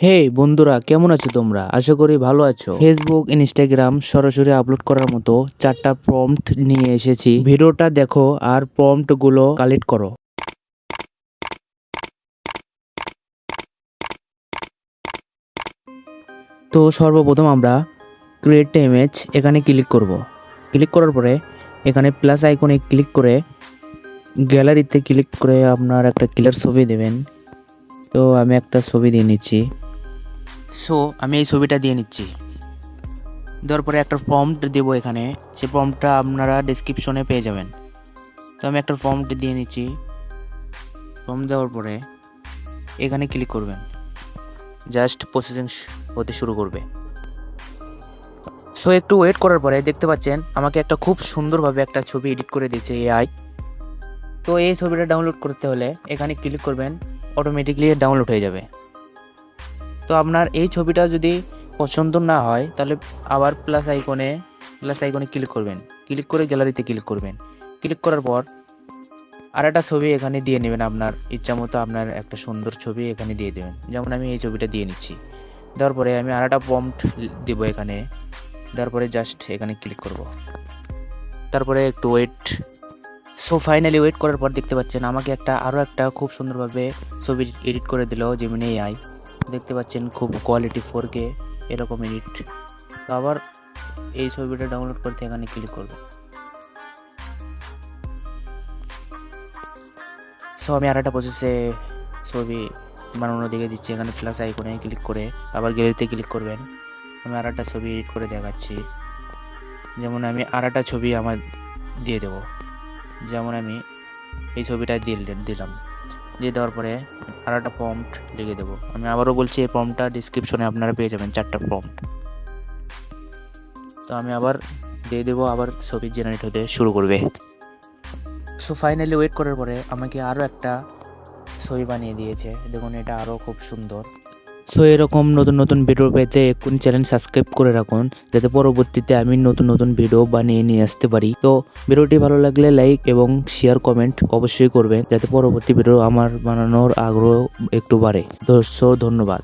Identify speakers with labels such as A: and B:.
A: হে বন্ধুরা, কেমন আছো তোমরা? আশা করি ভালো আছো। ফেসবুক, ইনস্টাগ্রাম সরাসরি আপলোড করার মতো 4টা প্রম্পট নিয়ে এসেছি। ভিডিওটা দেখো আর প্রম্পট গুলো কালেক্ট করো। তো সর্বপ্রথম আমরা ক্রিয়েট ইমেজ এখানে ক্লিক করব। ক্লিক করার পরে এখানে প্লাস আইকনে ক্লিক করে গ্যালারিতে ক্লিক করে আপনার একটা ক্লিয়ার ছবি দেবেন। তো আমি একটা ছবি দিয়ে নিচ্ছি। আমি এই ছবিটা দিয়ে নিচ্ছি। দেওয়ার পরে একটা প্রম্পট দেবো এখানে, সেই প্রম্পটটা আপনারা ডেসক্রিপশনে পেয়ে যাবেন। তো আমি একটা প্রম্পট দিয়ে নিচ্ছি। প্রম্পট দেওয়ার পরে এখানে ক্লিক করবেন, জাস্ট প্রসেসিং হতে শুরু করবে। একটু ওয়েট করার পরে দেখতে পাচ্ছেন আমাকে একটা খুব সুন্দরভাবে একটা ছবি এডিট করে দিয়েছে এআই। তো এই ছবিটা ডাউনলোড করতে হলে এখানে ক্লিক করবেন, অটোমেটিকলি ডাউনলোড হয়ে যাবে। তো আপনার এই ছবিটা যদি পছন্দ না হয় তাহলে আবার প্লাস আইকনে ক্লিক করবেন। ক্লিক করে গ্যালারিতে ক্লিক করবেন। ক্লিক করার পর আর একটা ছবি এখানে দিয়ে নেবেন, আপনার ইচ্ছা মতো আপনার একটা সুন্দর ছবি এখানে দিয়ে দেবেন। যেমন আমি এই ছবিটা দিয়ে নিচ্ছি। দেওয়ার পরে আমি আর একটা প্রম্পট দেবো এখানে। দেওয়ার পরে জাস্ট এখানে ক্লিক করব। তারপরে একটু ওয়েট। ফাইনালি ওয়েট করার পর দেখতে পাচ্ছেন আমাকে আরও একটা খুব সুন্দরভাবে ছবি এডিট করে দিল জেমিনি এআই। দেখতে পাচ্ছেন খুব কোয়ালিটি 4K এরকম এডিট। তো আবার এই ছবিটা ডাউনলোড করতে এখানে ক্লিক করব। আমি আর একটা প্রসেসে ছবি বানানোর দিকে দিচ্ছি। এখানে প্লাস আইকনে ক্লিক করে আবার গ্যালারিতে ক্লিক করবেন। আমি আর একটা ছবি এডিট করে দেখাচ্ছি। যেমন আমি আর একটা ছবি আমার দিয়ে দেব। যেমন আমি এই ছবিটা দিলাম। দিয়ে দেওয়ার পরে আর একটা প্রম্পট লিখে দেবো। আমি আবারও বলছি, এই প্রম্পটটা ডিসক্রিপশনে আপনারা পেয়ে যাবেন, 4টা প্রম্পট। তো আমি আবার দিয়ে দেবো, আবার ছবি জেনারেট হতে শুরু করবে। ফাইনালি ওয়েট করার পরে আমাকে আরও একটা ছবি বানিয়ে দিয়েছে। দেখুন, এটা আরও খুব সুন্দর। এরকম নতুন নতুন ভিডিও পেতে এক্ষুনি চ্যানেল সাবস্ক্রাইব করে রাখুন, যাতে পরবর্তীতে আমি নতুন নতুন ভিডিও বানিয়ে নিয়ে আসতে পারি। তো ভিডিওটি ভালো লাগলে লাইক এবং শেয়ার কমেন্ট অবশ্যই করবেন, যাতে পরবর্তী ভিডিও আমার বানানোর আগ্রহ একটু বাড়ে। ধন্যবাদ।